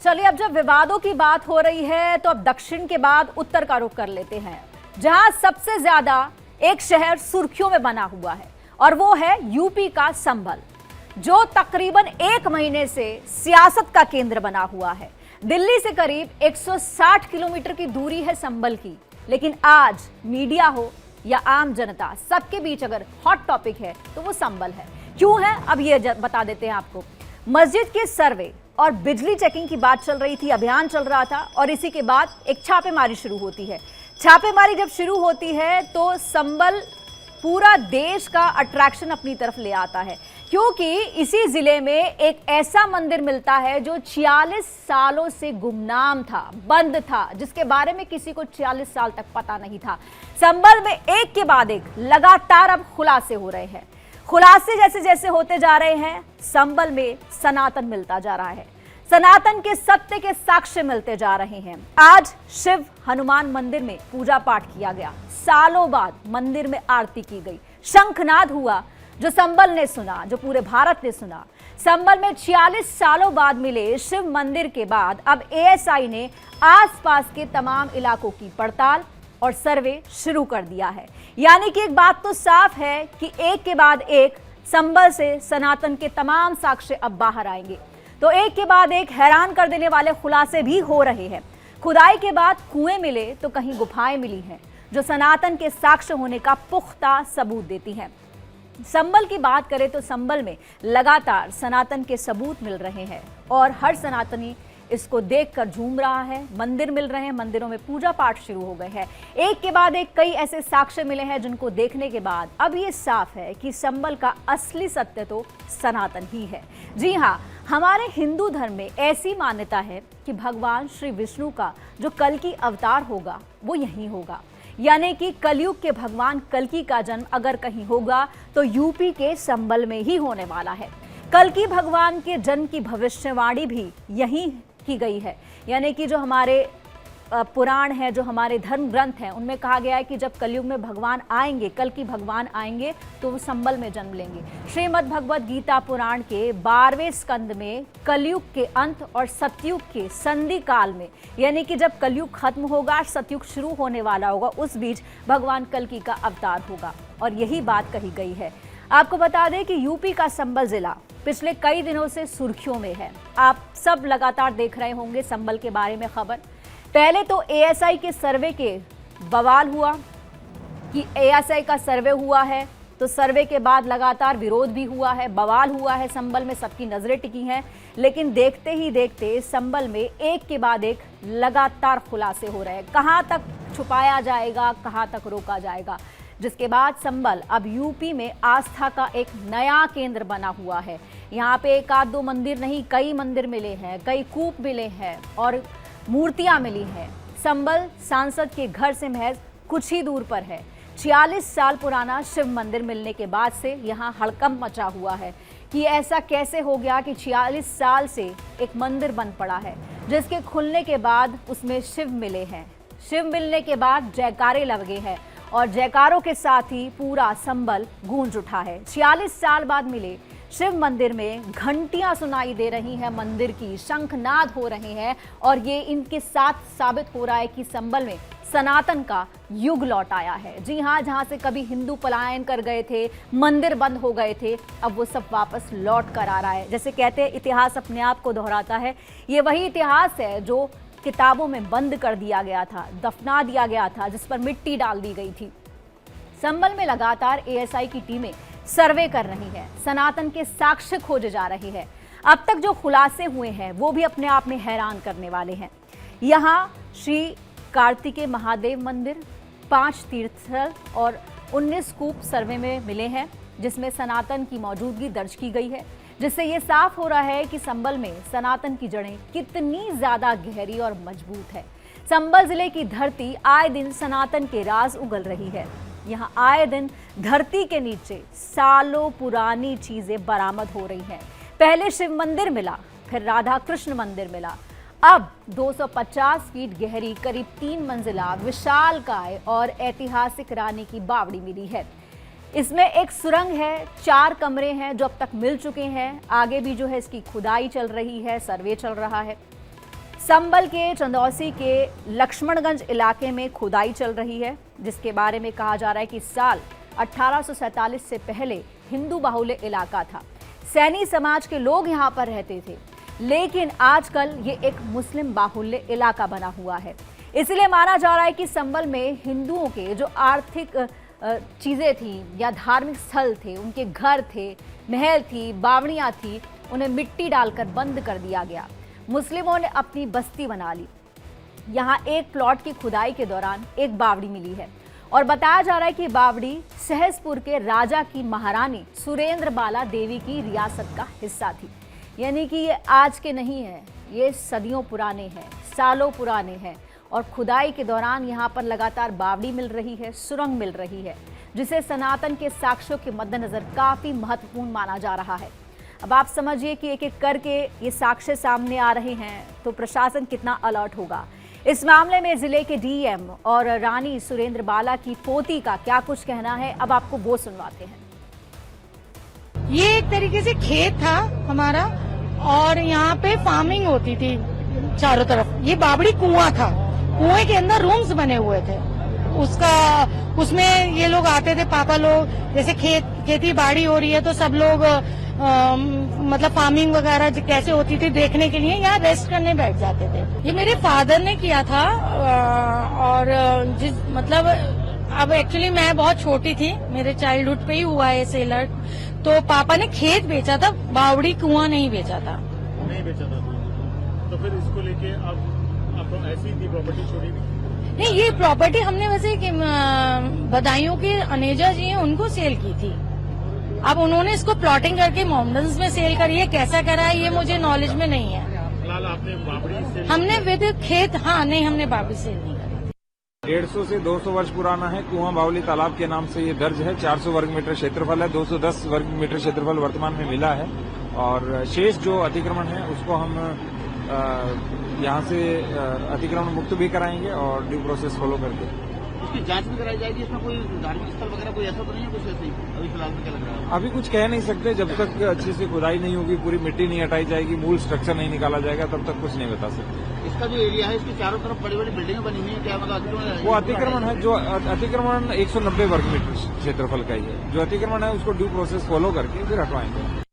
चलिए, अब जब विवादों की बात हो रही है तो अब दक्षिण के बाद उत्तर का रुख कर लेते हैं, जहां सबसे ज्यादा एक शहर सुर्खियों में बना हुआ है और वो है यूपी का संभल, जो तकरीबन 1 महीने से सियासत का केंद्र बना हुआ है। दिल्ली से करीब 160 किलोमीटर की दूरी है संभल की, लेकिन आज मीडिया हो या आम जनता, सबके बीच अगर हॉट टॉपिक है तो वो संभल है। क्यों है, अब ये बता देते हैं आपको। मस्जिद के सर्वे और बिजली चेकिंग की बात चल रही थी, अभियान चल रहा था और इसी के बाद एक छापेमारी शुरू होती है। छापेमारी जब शुरू होती है तो संभल पूरा देश का अट्रैक्शन अपनी तरफ ले आता है, क्योंकि इसी जिले में एक ऐसा मंदिर मिलता है जो 46 सालों से गुमनाम था, बंद था, जिसके बारे में किसी को 46 साल तक पता नहीं था। संभल में एक के बाद एक लगातार अब खुलासे हो रहे हैं। खुलासे जैसे जैसे होते जा रहे हैं, संभल में सनातन मिलता जा रहा है, सनातन के सत्य के साक्ष्य मिलते जा रहे हैं। आज शिव हनुमान मंदिर में पूजा पाठ किया गया, सालों बाद मंदिर में आरती की गई, शंखनाद हुआ जो संभल ने सुना, जो पूरे भारत ने सुना। संभल में 46 सालों बाद मिले शिव मंदिर के बाद अब एएसआई ने आसपास के तमाम इलाकों की पड़ताल और सर्वे शुरू कर दिया है। यानी कि एक बात तो साफ है कि एक के बाद एक संभल से सनातन के तमाम साक्ष्य अब बाहर आएंगे। तो एक के बाद एक हैरान कर देने वाले खुलासे भी हो रहे हैं। खुदाई के बाद कुएं मिले तो कहीं गुफाएं मिली हैं, जो सनातन के साक्ष्य होने का पुख्ता सबूत देती हैं। संभल की बात करें तो संभल में लगातार सनातन के सबूत मिल रहे हैं और हर सनातनी इसको देखकर झूम रहा है। मंदिर मिल रहे हैं, मंदिरों में पूजा पाठ शुरू हो गए हैं। एक के बाद एक कई ऐसे साक्ष्य मिले हैं जिनको देखने के बाद अब ये साफ है कि संभल का असली सत्य तो सनातन ही है। जी हाँ, हमारे हिंदू धर्म में ऐसी मान्यता है कि भगवान श्री विष्णु का जो कल्कि अवतार होगा वो यहीं होगा। यानी कि कलयुग के भगवान कल्कि का जन्म अगर कहीं होगा तो यूपी के संभल में ही होने वाला है। कल्कि भगवान के जन्म की भविष्यवाणी भी यहीं की गई है। यानी कि जो हमारे पुराण है, जो हमारे धर्म ग्रंथ हैं, उनमें कहा गया है कि जब कलयुग में भगवान आएंगे, कल्कि भगवान आएंगे तो वो संभल में जन्म लेंगे। श्रीमद् भगवद गीता पुराण के 12वें स्कंद में कलयुग के अंत और सतयुग के संधि काल में, यानी कि जब कलयुग खत्म होगा, सतयुग शुरू होने वाला होगा, उस बीच भगवान कल्कि का अवतार होगा और यही बात कही गई है। आपको बता दें कि यूपी का संभल जिला पिछले कई दिनों से सुर्खियों में है। आप सब लगातार देख रहे होंगे संभल के बारे में खबर। पहले तो एएसआई के सर्वे के बवाल हुआ कि एएसआई का सर्वे हुआ है, तो सर्वे के बाद लगातार विरोध भी हुआ है, बवाल हुआ है, संभल में सबकी नजरें टिकी हैं। लेकिन देखते ही देखते संभल में एक के बाद एक लगातार खुलासे हो रहे हैं। कहां तक छुपाया जाएगा, कहां तक रोका जाएगा, जिसके बाद संभल अब यूपी में आस्था का एक नया केंद्र बना हुआ है। यहाँ पे एक आध दो मंदिर नहीं, कई मंदिर मिले हैं, कई कूप मिले हैं और मूर्तियां मिली हैं। संभल सांसद के घर से महज कुछ ही दूर पर है। 46 साल पुराना शिव मंदिर मिलने के बाद से यहाँ हड़कंप मचा हुआ है कि ऐसा कैसे हो गया कि 46 साल से एक मंदिर बंद पड़ा है, जिसके खुलने के बाद उसमें शिव मिले हैं। शिव मिलने के बाद जयकारे लगे हैं और जयकारों के साथ ही पूरा संभल गूंज उठा है। 46 साल बाद मिले शिव मंदिर में घंटियां सुनाई दे रही हैं, मंदिर की शंखनाद हो रहे हैं और ये इनके साथ साबित हो रहा है कि संभल में सनातन का युग लौट आया है। जी हाँ, जहां से कभी हिंदू पलायन कर गए थे, मंदिर बंद हो गए थे, अब वो सब वापस लौट कर आ रहा है। जैसे कहते हैं इतिहास अपने आप को दोहराता है, ये वही इतिहास है जो किताबों में बंद कर दिया गया था, दफना दिया गया था, जिस पर मिट्टी डाल दी गई थी। संभल में लगातार एएसआई की टीमें सर्वे कर रही है, सनातन के साक्ष्य खोजे जा रहे हैं। अब तक जो खुलासे हुए हैं वो भी अपने आप में हैरान करने वाले हैं। यहाँ श्री कार्तिकेय महादेव मंदिर, 5 तीर्थस्थल और 19 कूप सर्वे में मिले हैं, जिसमें सनातन की मौजूदगी दर्ज की गई है, जिससे ये साफ हो रहा है कि संभल में सनातन की जड़ें कितनी ज्यादा गहरी और मजबूत है। संभल जिले की धरती आए दिन सनातन के राज उगल रही है। यहाँ आए दिन धरती के नीचे सालों पुरानी चीजें बरामद हो रही हैं। पहले शिव मंदिर मिला, फिर राधा कृष्ण मंदिर मिला, अब 250 फीट गहरी करीब 3 मंजिला विशालकाय और ऐतिहासिक रानी की बावड़ी मिली है। इसमें एक सुरंग है, 4 कमरे हैं जो अब तक मिल चुके हैं। आगे भी जो है इसकी खुदाई चल रही है, सर्वे चल रहा है। संबल के चंदौसी के लक्ष्मणगंज इलाके में खुदाई चल रही है, जिसके बारे में कहा जा रहा है कि साल 1847 से पहले हिंदू बाहुल्य इलाका था। सैनी समाज के लोग यहां पर रहते थे, लेकिन आजकल ये एक मुस्लिम बाहुल्य इलाका बना हुआ है। इसलिए माना जा रहा है कि संबल में हिंदुओं के जो आर्थिक चीजें थी या धार्मिक स्थल थे, उनके घर थे, महल थी, बावड़ियां थी, उन्हें मिट्टी डालकर बंद कर दिया गया। मुस्लिमों ने अपनी बस्ती बना ली। यहाँ एक प्लॉट की खुदाई के दौरान एक बावड़ी मिली है और बताया जा रहा है कि बावड़ी सहसपुर के राजा की महारानी सुरेंद्र बाला देवी की रियासत का हिस्सा थी। यानी कि ये आज के नहीं है, ये सदियों पुराने हैं, सालों पुराने हैं। और खुदाई के दौरान यहाँ पर लगातार बावड़ी मिल रही है, सुरंग मिल रही है, जिसे सनातन के साक्ष्यों के मद्देनजर काफी महत्वपूर्ण माना जा रहा है। अब आप समझिए कि एक एक करके ये साक्ष्य सामने आ रहे हैं तो प्रशासन कितना अलर्ट होगा। इस मामले में जिले के डीएम और रानी सुरेंद्र बाला की पोती का क्या कुछ कहना है, अब आपको वो सुनवाते हैं। ये एक तरीके से खेत था हमारा और यहाँ पे फार्मिंग होती थी चारों तरफ। ये बावड़ी कुआं था, कुएं के अंदर रूम्स बने हुए थे। उसमें ये लोग आते थे, पापा लोग, जैसे खेती बाड़ी हो रही है तो सब लोग मतलब फार्मिंग वगैरह कैसे होती थी देखने के लिए यहाँ रेस्ट करने बैठ जाते थे। ये मेरे फादर ने किया था और मतलब अब एक्चुअली मैं बहुत छोटी थी, मेरे चाइल्डहुड पे ही हुआ है सेलर। तो पापा ने खेत बेचा था, बावड़ी कुआं नहीं बेचा था। नहीं बेचा था तो फिर इसको लेके अब ऐसी थी प्रॉपर्टी छोड़ी नहीं, ये प्रॉपर्टी हमने वैसे बदायूं के अनेजा जी हैं उनको सेल की थी। अब उन्होंने इसको प्लॉटिंग करके मोमडन्स में सेल करी है, कैसा करा है ये मुझे नॉलेज में नहीं है। फिलहाल आपने बावड़ी सेल? हमने विद खेत, हाँ नहीं, हमने बावड़ी सेल नहीं करी। 150 से 200 वर्ष पुराना है। कुआं बावली तालाब के नाम से ये दर्ज है। 400 वर्ग मीटर क्षेत्रफल है। 210 वर्ग मीटर क्षेत्रफल वर्तमान में मिला है और शेष जो अतिक्रमण है उसको हम यहाँ से अतिक्रमण मुक्त भी कराएंगे और ड्यू प्रोसेस फॉलो करके उसकी जांच भी कराई जाएगी। इसमें कोई धार्मिक स्थल वगैरह कोई ऐसा तो नहीं है कुछ ऐसे ही? अभी फिलहाल में क्या लग रहा है? अभी कुछ कह नहीं सकते। जब तक अच्छी से खुदाई नहीं होगी, पूरी मिट्टी नहीं हटाई जाएगी, मूल स्ट्रक्चर नहीं निकाला जाएगा, तब तक कुछ नहीं बता सकते। इसका जो एरिया है, इसके चारों तरफ बड़ी बड़ी बिल्डिंगें बनी हुई है, क्या मतलब अतिक्रमण? वो अतिक्रमण है, जो अतिक्रमण 190 वर्ग मीटर क्षेत्रफल का ही है। जो अतिक्रमण है उसको ड्यू प्रोसेस फॉलो करके फिर हटवाएंगे।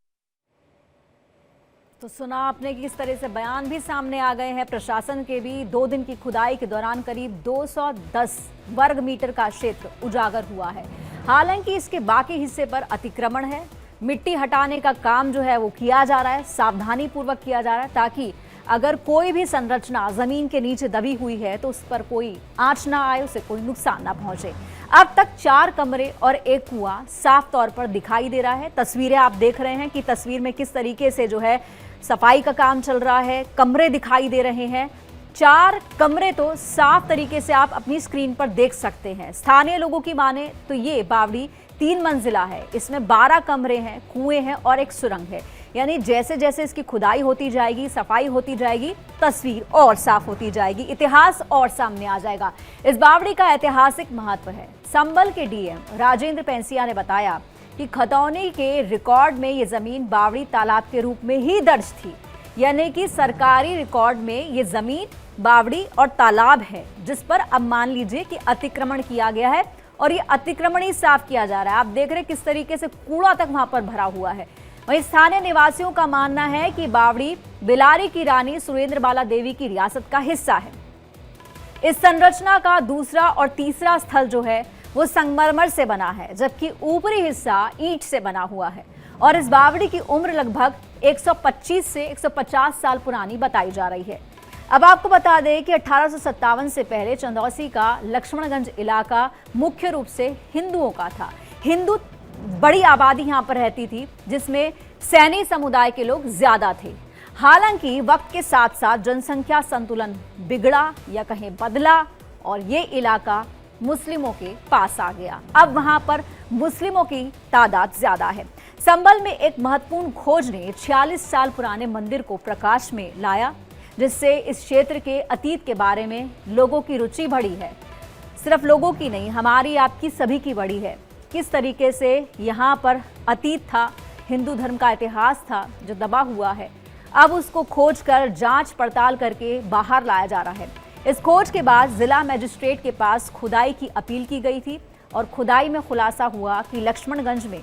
तो सुना आपने कि किस तरह से बयान भी सामने आ गए हैं प्रशासन के भी। 2 दिन की खुदाई के दौरान करीब 210 वर्ग मीटर का क्षेत्र उजागर हुआ है। हालांकि इसके बाकी हिस्से पर अतिक्रमण है। मिट्टी हटाने का काम जो है वो किया जा रहा है, सावधानी पूर्वक किया जा रहा है, ताकि अगर कोई भी संरचना जमीन के नीचे दबी हुई है तो उस पर कोई आंच ना आए, उसे कोई नुकसान ना पहुंचे। अब तक 4 कमरे और एक कुआं साफ तौर पर दिखाई दे रहा है। तस्वीरें आप देख रहे हैं कि तस्वीर में किस तरीके से जो है सफाई का काम चल रहा है, कमरे दिखाई दे रहे हैं। 4 कमरे तो साफ तरीके से आप अपनी स्क्रीन पर देख सकते हैं। स्थानीय लोगों की माने तो ये बावड़ी 3 मंजिला है। इसमें 12 कमरे हैं, कुएं हैं और एक सुरंग है। यानी जैसे जैसे इसकी खुदाई होती जाएगी, सफाई होती जाएगी, तस्वीर और साफ होती जाएगी, इतिहास और सामने आ जाएगा। इस बावड़ी का ऐतिहासिक महत्व है। संबल के डीएम राजेंद्र पेंसिया ने बताया कि खतौनी के रिकॉर्ड में ये जमीन बावड़ी तालाब के रूप में ही दर्ज थी। यानी कि सरकारी रिकॉर्ड में ये जमीन बावड़ी और तालाब है, जिस पर अब मान लीजिए कि अतिक्रमण किया गया है और ये अतिक्रमण ही साफ किया जा रहा है। आप देख रहे हैं किस तरीके से कूड़ा तक वहां पर भरा हुआ है। वहीं स्थानीय निवासियों का मानना है कि बावड़ी बिलारी की रानी सुरेंद्र बाला देवी की रियासत का हिस्सा है। इस संरचना का दूसरा और तीसरा स्थल जो है वो संगमरमर से बना है, जबकि ऊपरी हिस्सा ईंट से बना हुआ है। और इस बावड़ी की उम्र लगभग 125 से 150 साल पुरानी बताई जा रही है। अब आपको बता दें कि 1857 से पहले चंदौसी का लक्ष्मणगंज इलाका मुख्य रूप से हिंदुओं का था। हिंदू बड़ी आबादी यहाँ पर रहती थी, जिसमें सैनी समुदाय के लोग ज्यादा थे। हालांकि वक्त के साथ साथ जनसंख्या संतुलन बिगड़ा या कहीं बदला और ये इलाका मुस्लिमों के पास आ गया। अब वहां पर मुस्लिमों की तादाद ज्यादा है। संबल में एक महत्वपूर्ण खोज ने 46 साल पुराने मंदिर को प्रकाश में लाया, जिससे इस क्षेत्र के अतीत के बारे में लोगों की रुचि बढ़ी है। सिर्फ लोगों की नहीं, हमारी आपकी सभी की बढ़ी है। किस तरीके से यहाँ पर अतीत था, हिंदू धर्म का इतिहास था जो दबा हुआ है, अब उसको खोजकर जांच पड़ताल करके बाहर लाया जा रहा है। इस खोज के बाद जिला मजिस्ट्रेट के पास खुदाई की अपील की गई थी और खुदाई में खुलासा हुआ कि लक्ष्मणगंज में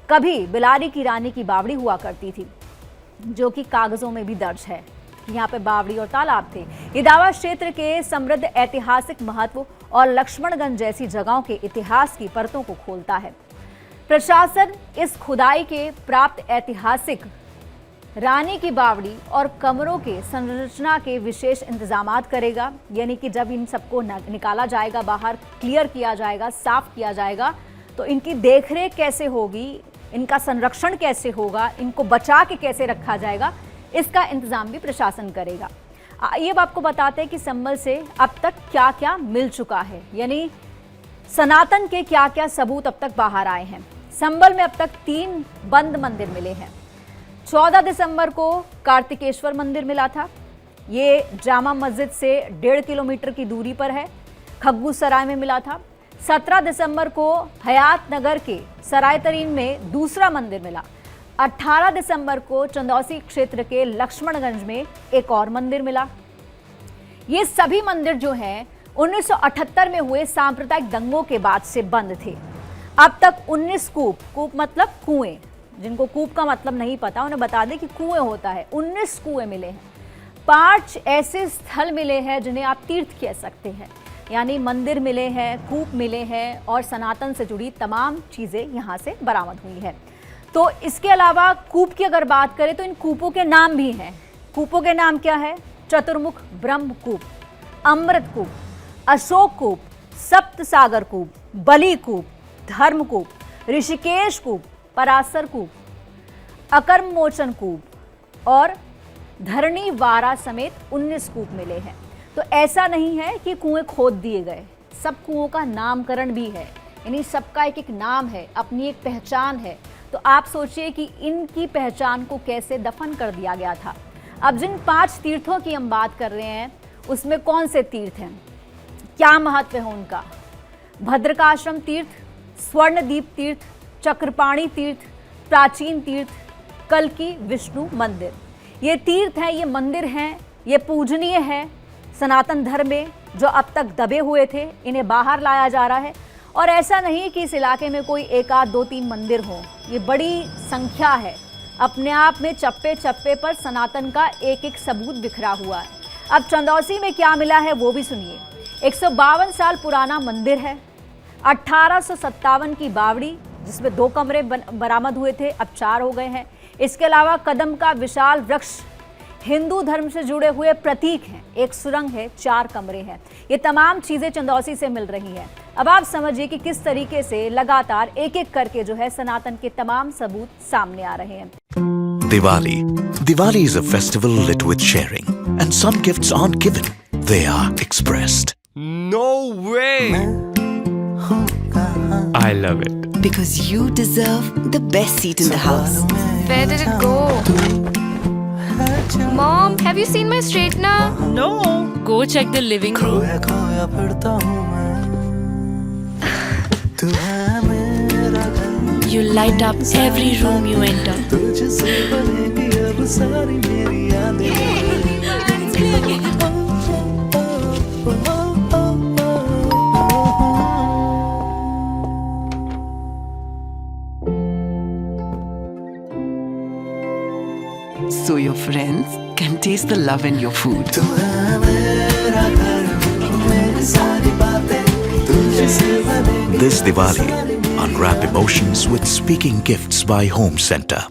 कभी बिलारी की रानी की बावड़ी हुआ करती थी, जो कि कागजों में भी दर्ज है। यहाँ पे बावड़ी और तालाब थे। ये दावा क्षेत्र के समृद्ध ऐतिहासिक महत्व और लक्ष्मणगंज जैसी जगहों के इतिहास की परतों को खोलता है। प्रशासन इस खुदाई के प्राप्त ऐतिहासिक रानी की बावड़ी और कमरों के संरचना के विशेष इंतजामात करेगा, यानी कि जब इन सबको निकाला जाएगा बाहर, क्लियर किया जाएगा, साफ किया जाएगा, तो इनकी देखरेख कैसे होगी, इनका संरक्षण कैसे होगा, इनको बचा के कैसे रखा जाएगा, इसका इंतजाम भी प्रशासन करेगा। ये अब आपको बताते हैं कि संभल से अब तक क्या क्या मिल चुका है, यानी सनातन के क्या क्या सबूत अब तक बाहर आए हैं। संभल में अब तक 3 बंद मंदिर मिले हैं। 14 दिसंबर को कार्तिकेश्वर मंदिर मिला था। ये जामा मस्जिद से 1.5 किलोमीटर की दूरी पर है। खग्गू सराय में मिला था। 17 दिसंबर को हयात नगर के सराय तरीन में दूसरा मंदिर मिला। 18 दिसंबर को चंदौसी क्षेत्र के लक्ष्मणगंज में एक और मंदिर मिला। ये सभी मंदिर जो हैं 1978 में हुए सांप्रदायिक दंगों के बाद से बंद थे। अब तक 19 कूप मतलब कुएं, जिनको कूप का मतलब नहीं पता उन्हें बता दें कि कुएं होता है, 19 कुएं मिले हैं। 5 ऐसे स्थल मिले हैं जिन्हें आप तीर्थ कह सकते हैं, यानी मंदिर मिले हैं, कूप मिले हैं और सनातन से जुड़ी तमाम चीज़ें यहाँ से बरामद हुई है। तो इसके अलावा कूप की अगर बात करें तो इन कूपों के नाम भी हैं। कूपों के नाम क्या है? चतुर्मुख ब्रह्म कूप, अमृत कूप, अशोक कूप, सप्त सागर कूप, बलि कूप, धर्म कूप, ऋषिकेश कूप, पराशर कूप, अकर्म मोचन कूप और धरणी वारा समेत 19 कूप मिले हैं। तो ऐसा नहीं है कि कुएं खोद दिए गए, सब कुओं का नामकरण भी है, यानी सबका एक एक नाम है, अपनी एक पहचान है। तो आप सोचिए कि इनकी पहचान को कैसे दफन कर दिया गया था। अब जिन 5 तीर्थों की हम बात कर रहे हैं उसमें कौन से तीर्थ हैं, क्या महत्व है उनका? भद्रकाश्रम तीर्थ, स्वर्णदीप तीर्थ, चक्रपाणी तीर्थ, प्राचीन तीर्थ, कल्की विष्णु मंदिर। ये तीर्थ हैं, ये मंदिर हैं, ये पूजनीय है सनातन धर्म में, जो अब तक दबे हुए थे, इन्हें बाहर लाया जा रहा है। और ऐसा नहीं कि इस इलाके में कोई 1 आध 2 3 मंदिर हो, ये बड़ी संख्या है। अपने आप में चप्पे चप्पे पर सनातन का एक एक सबूत बिखरा हुआ है। अब चंदौसी में क्या मिला है वो भी सुनिए। 152 साल पुराना मंदिर है। 1857 की बावड़ी, जिसमें 2 कमरे बरामद हुए थे, अब 4 हो गए हैं। इसके अलावा कदम का विशाल वृक्ष, हिंदू धर्म से जुड़े हुए प्रतीक हैं, एक सुरंग है, 4 कमरे हैं। ये तमाम चीज़ें चंदौसी से मिल रही हैं। अब आप समझिए कि किस तरीके से लगातार एक एक करके जो है सनातन के तमाम सबूत सामने आ रहे हैं। Diwali is a festival lit with sharing, and some gifts aren't given, they are expressed. No way! I love it. Because you deserve the best seat in the house. Where did it go? Mom, have you seen my straightener? No. Go check the living room. You light up every room you enter. So your friends can taste the love in your food. This Diwali, unwrap emotions with Speaking Gifts by Home Center.